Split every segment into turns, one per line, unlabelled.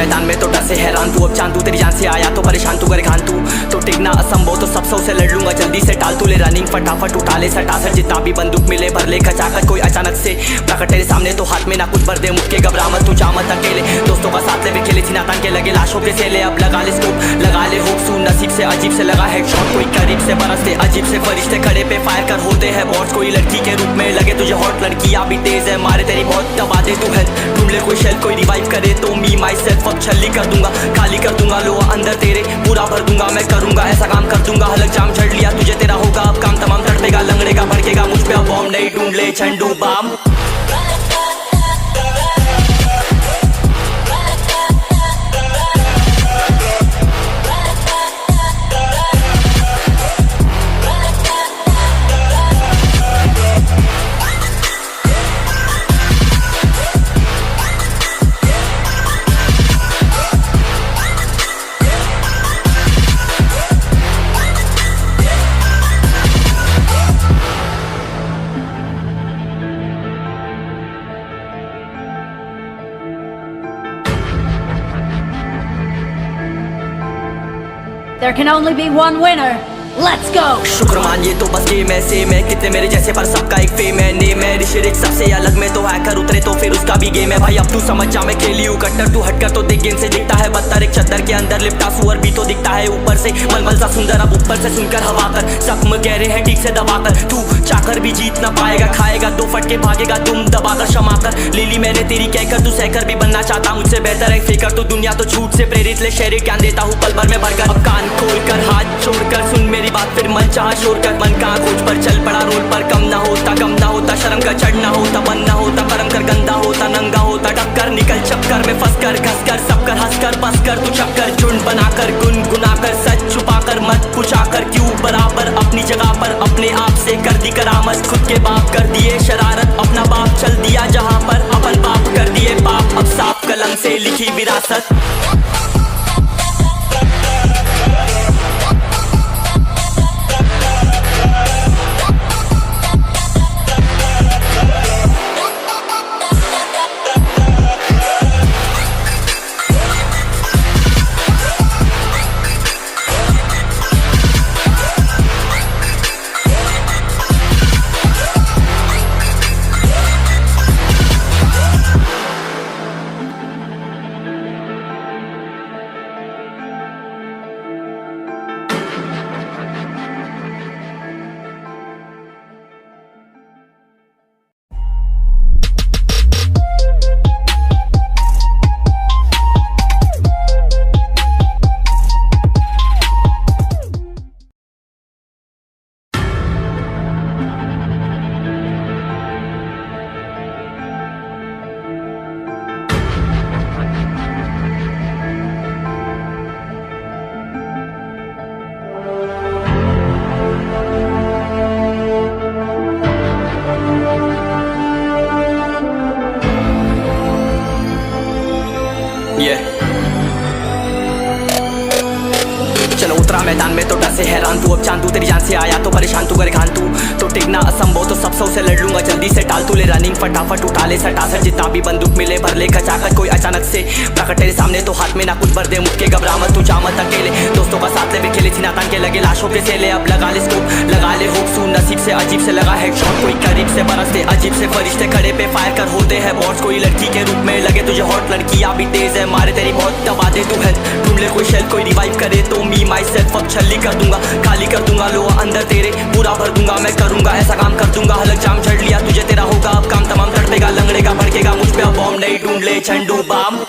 मैदान में तो डर से हैरान तू, अब चांद तू तेरी जान से आया तो परेशान तू, करे खान तू तो टिकना असंभव, तो सब से लड़ लूंगा जल्दी से, टाल तू ले रनिंग फटाफट उठा ले सटासट, जितना भी बंदूक मिले भर ले खचाखच, कोई अचानक से प्रकट तेरे सामने तो हाथ में ना कुछ भर दे, मुक्के घबरा मत तू, जा मत अकेले, दोस्तों का साथ ले वे खेले थी नातान के लगे लाशों के सेले, अब लगा ले स्कोप लगा ले होप सू, नसीब से अजीब से लगा हेडशॉट, कोई करीब से बरसते अजीब से फरिश्ते खड़े पे फायर कर होते हैं बॉट्स, कोई लड़की के रूप में लगे तुझे हॉट, लड़कियां भी तेज है मारे तेरी बहुत, दबा दे तू हेल्थ ढूंढ ले कोई शेल, कोई रिवाइव करे तो मी माई सेल्फ अब छल्ली कर दूंगा, खाली कर दूंगा लो अंदर तेरे पूरा भर दूंगा, मैं करूंगा ऐसा काम कर दूंगा, हलक जाम झड़ लिया तुझे तेरा होगा अब काम तमाम, तड़पेगा लंगड़ेगा भड़केगा मुझ पे अब बॉम्ब नहीं, ढूंढ ले Zandu balm.
There can only be one winner. Let's go!
शुक्र मान ये तो बस गेम है सेम है, कितने मेरे जैसे पर सबका एक फेम है, नेम है ऋषिरिक सबसे अलग में तो हैकर उतरे तो फिर उसका भी गेम है, भाई अब तू समझ जा मैं खेली हूँ कट्टर, तू हटकर तो देख गेम से दिखता है बदतर, एक चद्दर के अंदर लिपटा सुअर भी तो दिखता है ऊपर से मलमल सा सुंदर, अब ऊपर से सुनकर हवा कर जख्म कह रहे हैं ठीक से दबाकर, तू चाकर भी जीत ना पाएगा, खाएगा दो फटके भागेगा तुम दबाकर क्षमा कर, ले ली मैंने तेरी कहकर, तू सहकर भी बनना चाहता मुझसे बेहतर है फेकर, तो दुनिया तो झूठ से प्रेरित ले शहरी ज्ञान देता हूँ पल भर में भरकर, अब कान खोल कर हाथ छोड़कर सुन मेरी बात फिर मन शोर कर, मन कहाँ खोज पर चल पड़ा रोल पर, कम ना होता शर्म का चढ़ना होता, बनना होता कर्म कर गंदा होता, नंगा होता टक्कर निकल चक्कर में फंस कर, घस कर सब कर हंस कर बस कर, तू चक्कर झुंड बनाकर गुनगुना कर सच छुपा कर मत पूछा कर, क्यों बराबर अपनी जगह पर अपने आप से कर दी करामत, खुद के बाप कर दिए शरारत, अपना बाप चल दिया जहाँ पर अपन बाप कर दिए बाप, अब साफ कलम से लिखी विरासत। चलो उतरा मैदान में तो डर से हैरान तू, अब चांद तू तेरी जान से आया तो परेशान तू, करे खान तू तो टिकना असंभव, तो सब से लड़ लूंगा जल्दी से, टाल तू ले रनिंग फटाफट उठा ले सटासट, जितना भी बंदूक मिले भर ले खचाखच, कोई अचानक से प्रकट तेरे सामने तो हाथ में ना कुछ भर दे, मुक्के घबरा मत तू, जा मत अकेले, दोस्तों का साथ ले वे खेले थी नातान के लगे लाशों के सेले, अब लगा ले स्कोप लगा ले होप सू, नसीब से अजीब से लगा हेडशॉट, कोई करीब से बरसते अजीब से फरिश्ते खड़े पे फायर कर होते हैं बॉट्स, कोई लड़की के रूप में लगे तुझे हॉट, लड़कियां भी तेज है मारे तेरी बहुत, दबा दे तू हेल्थ ढूंढ ले कोई शेल, कोई रिवाइव करे तो मी माई सेल्फ अब छल्ली कर दूंगा, खाली कर दूंगा लो अंदर तेरे पूरा भर दूंगा, मैं करूंगा ऐसा काम कर दूंगा, हलक जाम झड़ लिया तुझे तेरा होगा अब काम तमाम, तड़पेगा लंगड़ेगा भड़केगा मुझ पे अब बॉम्ब नहीं, ढूंढ ले Zandu balm.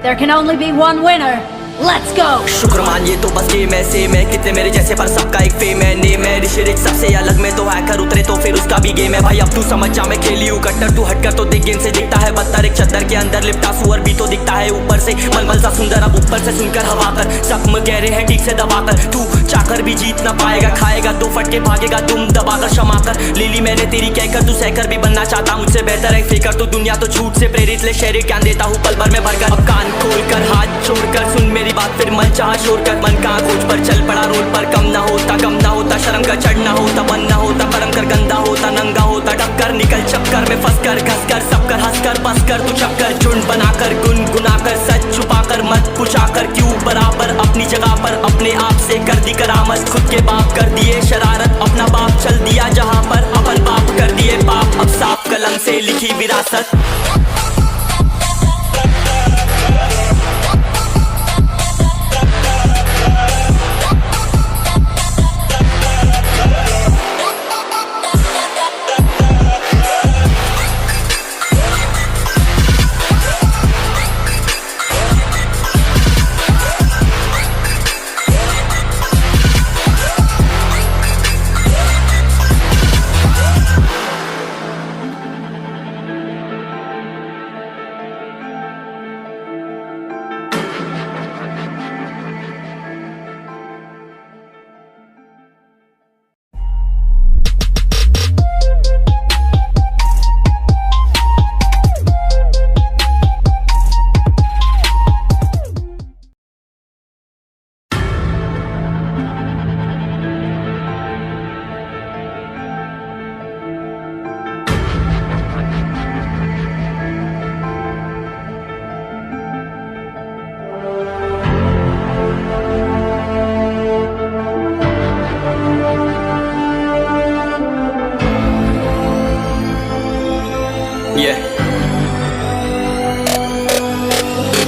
There can only be one winner. Let's go!
शुक्र मानिए तो बस गेम ऐसे में कितने मेरे जैसे पर सबका एक फेम है नेम है ऋषि रिच सबसे अलग में तो हैकर उतरे तो फिर उसका भी गेम है भाई अब तू समझ जा मैं खेली हूँ कट्टर तू हटकर तो देख गेम से दिखता है बदतर एक चद्दर के अंदर लिपटा सुअर भी तो दिखता है ऊपर से मलमल सा सुंदर अब ऊपर से सुनकर हवा कर जख्म गहरे हैं ठीक से दबाकर तू चाकर भी जीत ना पाएगा खाएगा दो फटके भागेगा तुम दबाकर क्षमा कर ले ली मैंने तेरी कहकर तू सहकर भी बनना चाहता मुझसे बेहतर है फेकर तो दुनिया तो झूठ से प्रेरित ले शहरी ज्ञान देता हूँ पल भर में भरकर अब कान खोल कर हाथ छोड़कर सुन मेरी बात फिर मन चाह शोर कर मन का खोज पर चल पड़ा रोड पर कम ना होता शर्म का चढ़ना होता बन ना होता कर्म कर गंदा होता नंगा होता टक्कर निकल चक्कर में फंस कर घस कर सब कर हंस कर बस कर तू चक्कर झुंड बनाकर गुनगुनाकर सच छुपाकर मत पूछाकर क्यों बराबर अपनी जगह पर अपने आप से कर दी करामत खुद के बाप कर दिए शरारत अपना बाप चल दिया जहां पर अपन बाप कर दिए पाप अब साफ कलम से लिखी विरासत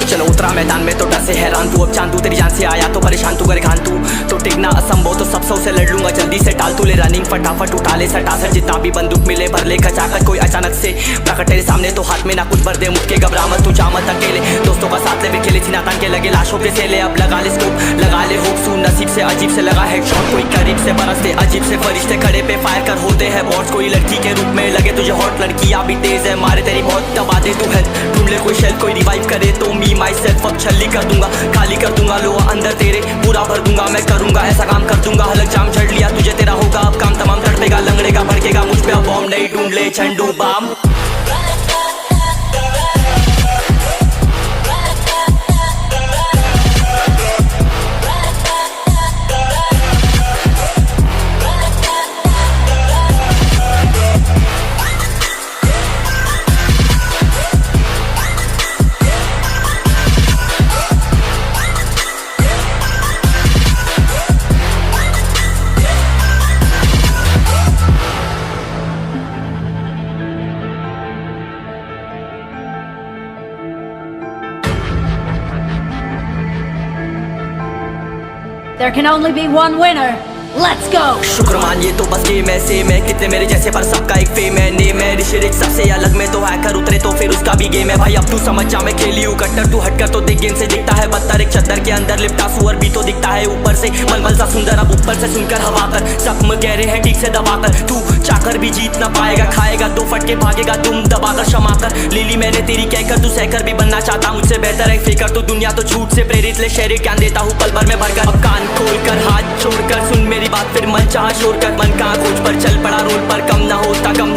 चलो उतरा मैदान में तो डर से हैरान तू अब चांद तू तेरी जान से आया तो परेशान तू करे घान तू तो टिकना असंभव तो सब से लड़ लूंगा जल्दी से टाल तू ले रनिंग फटाफट उठा ले सटासट जितना भी बंदूक मिले भर ले खचाकर कोई अचानक से प्रकट तेरे सामने तो हाथ में ना कुछ भर दे मुझके घबरा मत तू जा मत अकेले दोस्तों का साथ ले भी खेले थी नातान के लगे लाशों के सेले अब लगा ले स्कोप लगा ले होप सू नसीब से अजीब से लगा हेडशॉट कोई करीब से बरसते अजीब से फरिश्ते खड़े पे फायर कर होते हैं बॉट्स कोई लड़की के रूप में लगे तुझे हॉट लड़कियां भी तेज है मारे तेरी बहुत दबा दे तू हेल्थ ढूंढ ले कोई शेल कोई रिवाइव करे तो मी माई सेल्फ अब छल्ली कर दूंगा खाली कर दूंगा लो अंदर तेरे पूरा भर दूंगा मैं करूंगा ऐसा काम कर दूंगा हलक जाम चढ़ लिया तुझे तेरा होगा अब काम तमाम तड़पेगा लंगड़ेगा भड़केगा मुझ पे अब बॉम्ब नहीं ढूंढ ले Zandu balm
There can only be one winner. Let's go!
शुक्र मानिए तो बस गेम ऐसे में कितने मेरे जैसे पर सबका एक फेम है नेम है ऋषि रिच सबसे अलग में तो हैकर उतरे तो फिर उसका भी गेम है भाई अब तू समझ जा मैं खेली हूँ कट्टर तू हटकर तो देख गेम से दिखता है बदतर एक चद्दर के अंदर लिपटा सुअर भी तो दिखता है ऊपर से मलमल सा सुंदर अब ऊपर से सुनकर हवा कर जख्म गहरे हैं ठीक से दबाकर तू चाकर भी जीत ना पाएगा खाएगा दो फटके भागेगा तुम दबाकर क्षमा कर ले ली मैंने तेरी कहकर तू सहकर भी बनना चाहता मुझसे बेहतर है फेकर तो दुनिया तो झूठ से प्रेरित ले शहरी ज्ञान देता हूँ पल भर में भरकर अब कान खोल कर हाथ छोड़कर सुन मेरी बात फिर मन चाह शोर कर मन का खोज पर चल पड़ा रोड पर कम ना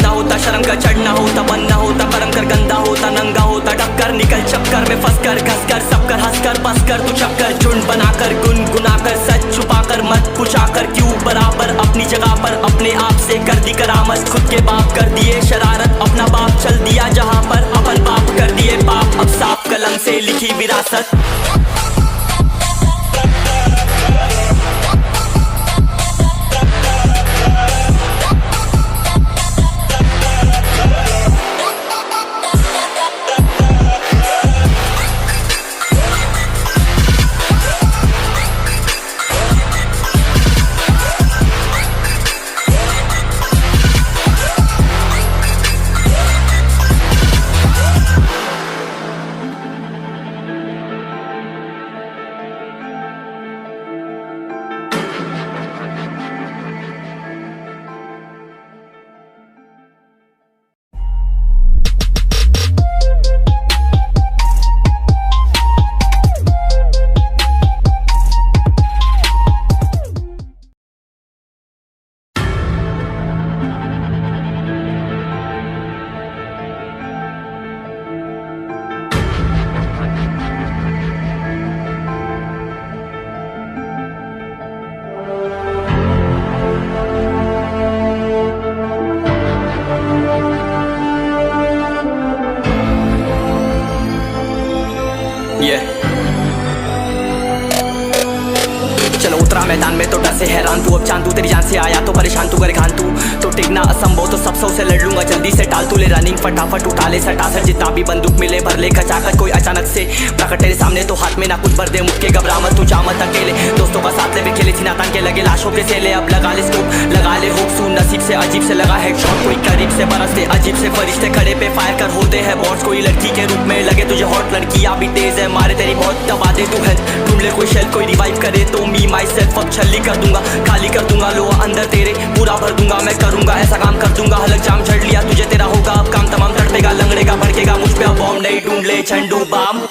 होता शर्म का चढ़ना होता बन ना होता कर्म कर गंदा होता नंगा होता टक्कर निकल चक्कर में फंस कर घस कर सब कर हंस कर बस कर तू चक्कर झुंड बनाकर गुनगुनाकर सच छुपाकर मत पूछाकर क्यों बराबर अपनी जगह पर अपने आप से कर दी करामत खुद के बाप कर दिए शरारत अपना बाप चल दिया जहां पर अपन बाप कर दिए पाप अब साफ कलम से लिखी विरासत चलो उतरा मैदान में तो डर से हैरान तू, अब चांद तू तेरी जान से आया तो परेशान तू करे खान तू, तो टिकना असंभव तो सब से लड़ लूंगा जल्दी से टाल तू ले रनिंग फटाफट उठा ले सटासट जितना भी बंदूक मिले भर ले खचाखच कोई अचानक से प्रकट तेरे सामने तो हाथ में ना कुछ भर दे मुक्के घबरा मत तू जा मत अकेले दोस्तों का साथ ले भी खेले थी नातान के लगे लाशों के सेले अब लगा ले स्कोप लगा ले होप सू नसीब से अजीब से लगा हेडशॉट कोई करीब से बरसते अजीब से फरिश्ते खड़े पे फायर कर होते हैं बॉट्स कोई लड़की के रूप में लगे तुझे हॉट लड़कियां भी तेज है मारे तेरी बहुत दबा दे तू है ढूंढ ले कोई शेल कोई रिवाइव करे तो मी माई सेल्फ अब छल्ली कर दूंगा खाली कर दूंगा लो अंदर तेरे पूरा भर दूंगा मैं करूंगा ऐसा काम कर दूंगा हलक जाम झड़ लिया तुझे तेरा होगा अब काम तमाम तड़पेगा लंगड़ेगा भड़केगा मुझ पे अब बॉम्ब नहीं ढूंढ ले Zandu balm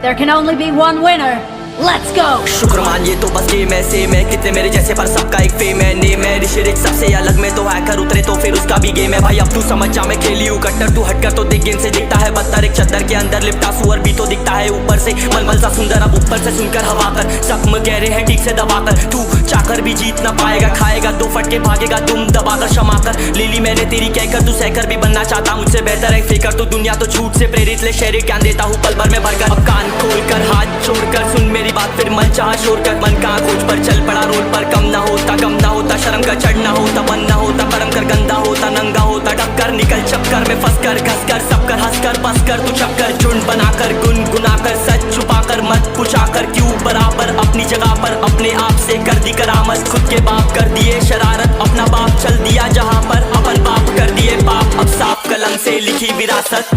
There can only be one winner. Let's go!
शुक्रमान ये तो बस गेम ऐसे मैं कितने मेरे जैसे पर सबका एक फेम है नेम है ऋषि रिच सबसे अलग में तो हैकर उतरे तो फिर उसका भी गेम है भाई अब तू समझ जा मैं खेली हूँ कट्टर तू हटकर तो देख गेम से दिखता है बदतर एक चद्दर के अंदर लिपटा सुअर भी तो दिखता है ऊपर से मलमल सा सुंदर अब ऊपर से सुनकर हवा कर जख्म गहरे हैं ठीक से दबाकर तू चाकर भी जीत ना पाएगा खाएगा दो फटके भागेगा तुम दबाकर क्षमा कर ले ली मैंने तेरी कहकर तू सहकर भी बनना चाहता मुझसे बेहतर है फेकर तो दुनिया तो झूठ से प्रेरित ले शेर ज्ञान देता हूँ पल भर में भरकर अब कान खोल कर हाथ छोड़कर सुन मेरी बात फिर मन चाह शोर कर मन का खोज पर चल पड़ा रोड पर कम ना होता शर्म का चढ़ना होता बन ना होता परम कर गंदा होता नंगा होता टक्कर निकल चक्कर में फंस कर घस कर सब कर हंस कर बस कर तू चक्कर झुंड बनाकर गुनगुनाकर सच छुपाकर मत पूछाकर क्यों बराबर अपनी जगह पर अपने आप से कर दी करामत खुद के बाप कर दिए शरारत अपना बाप चल दिया जहाँ पर अपन बाप कर दिए बाप अब साफ कलम से लिखी विरासत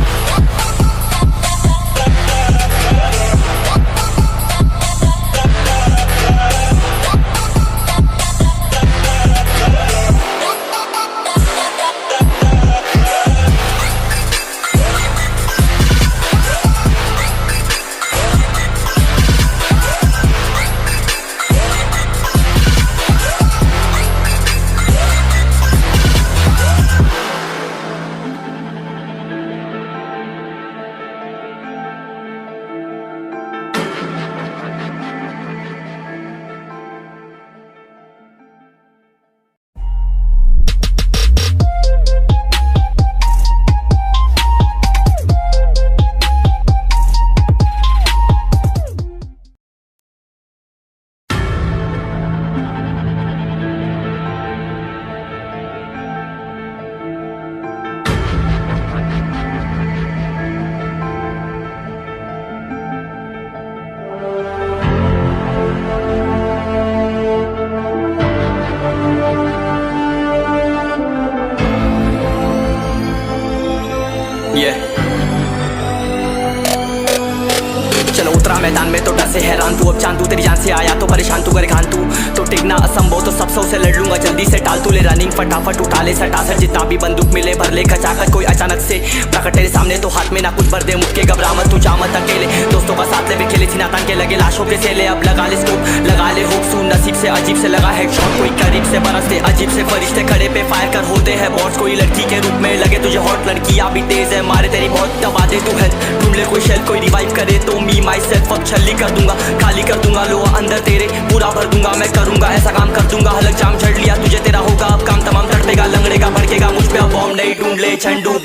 चलो उतरा मैदान में तो डर से हैरान तू अब चांद तू तेरी जान से आया तो परेशान तू करे खान तू तो टिकना असंभव तो सब से लड़ लूंगा जल्दी से टाल तू ले रनिंग फटाफट उठा ले सटासट जितना भी बंदूक मिले भर ले खचाखच कोई अचानक से प्रकट तेरे सामने तो हाथ में ना कुछ भर दे मुक्के घबरा मत तू जा मत अकेले दोस्तों का साथ ले भी खेले थी नातान के लगे लाशों के सेले अब लगा ले स्कोप लगा ले होप सू नसीब से अजीब से लगा हेडशॉट कोई करीब से बरसते अजीब से फरिश्ते खड़े पे फायर कर होते हैं बॉट्स कोई लड़की के रूप में लगे तुझे हॉट लड़कियां भी तेज है मारे तेरी बहुत दबा दे तू है ढूंढ ले कोई शेल कोई रिवाइव करे तो मी माई सेल्फ अब छल्ली कर दूंगा खाली कर दूंगा लो अंदर तेरे पूरा भर दूंगा मैं करूंगा ऐसा काम कर दूंगा हलक जाम झड़ लिया तुझे तेरा होगा अब काम तमाम तड़पेगा लंगड़ेगा भड़केगा मुझ पे अब बॉम्ब नहीं ढूंढ ले झंडू